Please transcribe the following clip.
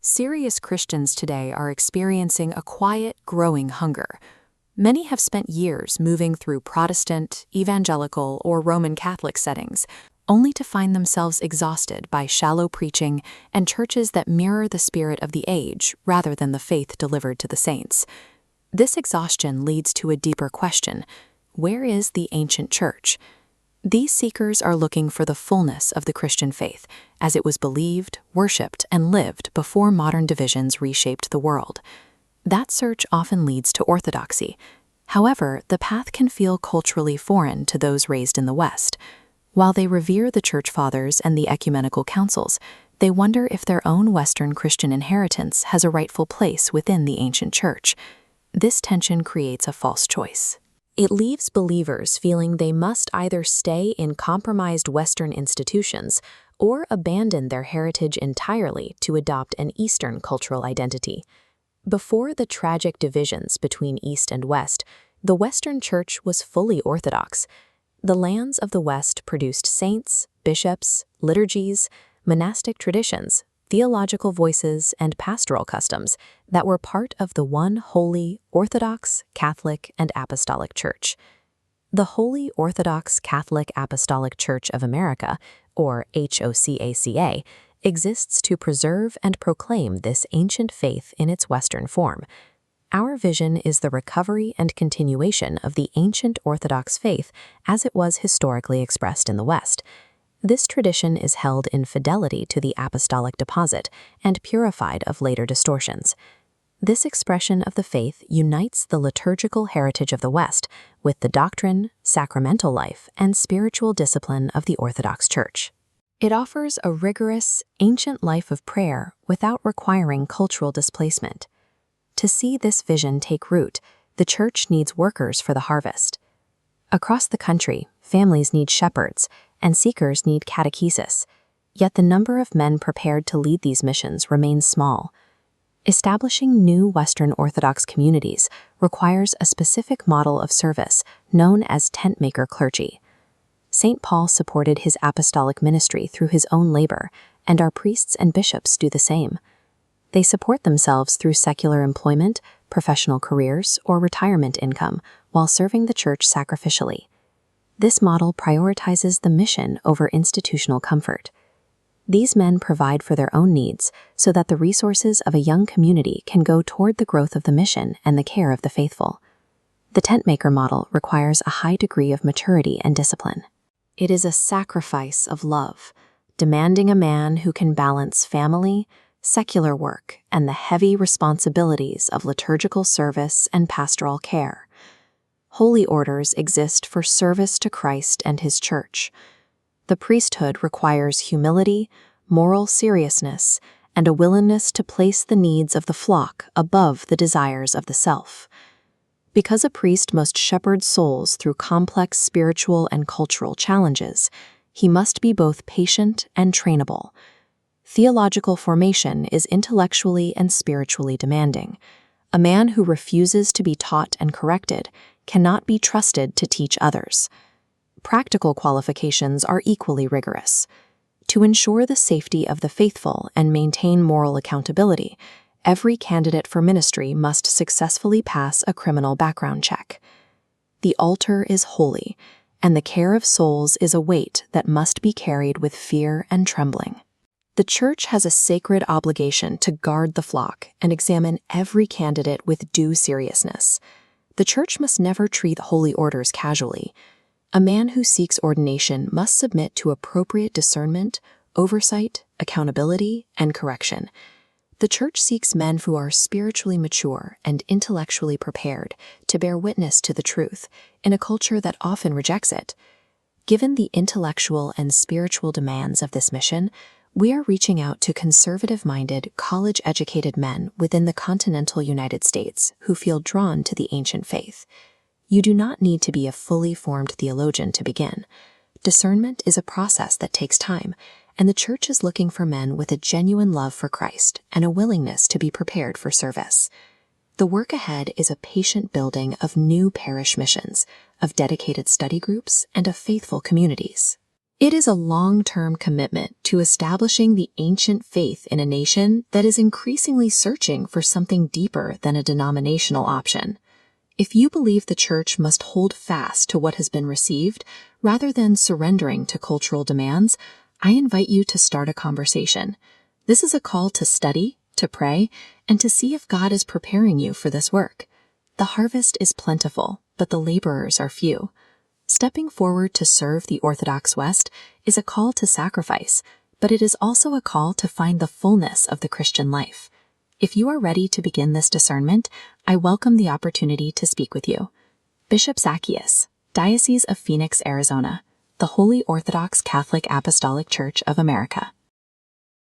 Serious Christians today are experiencing a quiet, growing hunger. Many have spent years moving through Protestant, evangelical, or Roman Catholic settings, only to find themselves exhausted by shallow preaching and churches that mirror the spirit of the age rather than the faith delivered to the saints. This exhaustion leads to a deeper question: where is the ancient church? These seekers are looking for the fullness of the Christian faith, as it was believed, worshipped, and lived before modern divisions reshaped the world. That search often leads to orthodoxy. However, the path can feel culturally foreign to those raised in the West. While they revere the Church Fathers and the ecumenical councils, they wonder if their own Western Christian inheritance has a rightful place within the ancient church. This tension creates a false choice. It leaves believers feeling they must either stay in compromised Western institutions or abandon their heritage entirely to adopt an Eastern cultural identity. Before the tragic divisions between East and West, the Western Church was fully Orthodox. The lands of the West produced saints, bishops, liturgies, monastic traditions, theological voices, and pastoral customs that were part of the one holy, Orthodox, Catholic, and Apostolic Church. The Holy Orthodox Catholic Apostolic Church of America, or HOCACA, exists to preserve and proclaim this ancient faith in its Western form. Our vision is the recovery and continuation of the ancient Orthodox faith as it was historically expressed in the West. This tradition is held in fidelity to the apostolic deposit and purified of later distortions. This expression of the faith unites the liturgical heritage of the West with the doctrine, sacramental life, and spiritual discipline of the Orthodox Church. It offers a rigorous, ancient life of prayer without requiring cultural displacement. To see this vision take root, the Church needs workers for the harvest. Across the country, families need shepherds, and seekers need catechesis, yet the number of men prepared to lead these missions remains small. Establishing new Western Orthodox communities requires a specific model of service known as tent-maker clergy. St. Paul supported his apostolic ministry through his own labor, and our priests and bishops do the same. They support themselves through secular employment, professional careers, or retirement income while serving the Church sacrificially. This model prioritizes the mission over institutional comfort. These men provide for their own needs so that the resources of a young community can go toward the growth of the mission and the care of the faithful. The tent-maker model requires a high degree of maturity and discipline. It is a sacrifice of love, demanding a man who can balance family, secular work, and the heavy responsibilities of liturgical service and pastoral care. Holy orders exist for service to Christ and His Church. The priesthood requires humility, moral seriousness, and a willingness to place the needs of the flock above the desires of the self. Because a priest must shepherd souls through complex spiritual and cultural challenges, he must be both patient and trainable. Theological formation is intellectually and spiritually demanding. A man who refuses to be taught and corrected cannot be trusted to teach others. Practical qualifications are equally rigorous. To ensure the safety of the faithful and maintain moral accountability, every candidate for ministry must successfully pass a criminal background check. The altar is holy, and the care of souls is a weight that must be carried with fear and trembling. The Church has a sacred obligation to guard the flock and examine every candidate with due seriousness. The Church must never treat holy orders casually. A man who seeks ordination must submit to appropriate discernment, oversight, accountability, and correction. The Church seeks men who are spiritually mature and intellectually prepared to bear witness to the truth in a culture that often rejects it. Given the intellectual and spiritual demands of this mission, we are reaching out to conservative-minded, college-educated men within the continental United States who feel drawn to the ancient faith. You do not need to be a fully formed theologian to begin. Discernment is a process that takes time, and the Church is looking for men with a genuine love for Christ and a willingness to be prepared for service. The work ahead is a patient building of new parish missions, of dedicated study groups, and of faithful communities. It is a long-term commitment to establishing the ancient faith in a nation that is increasingly searching for something deeper than a denominational option. If you believe the church must hold fast to what has been received rather than surrendering to cultural demands, I invite you to start a conversation. This is a call to study, to pray, and to see if God is preparing you for this work. The harvest is plentiful, but the laborers are few. Stepping forward to serve the Orthodox West is a call to sacrifice, but it is also a call to find the fullness of the Christian life. If you are ready to begin this discernment, I welcome the opportunity to speak with you. Bishop Zacchaeus, Diocese of Phoenix, Arizona, the Holy Orthodox Catholic Apostolic Church of America.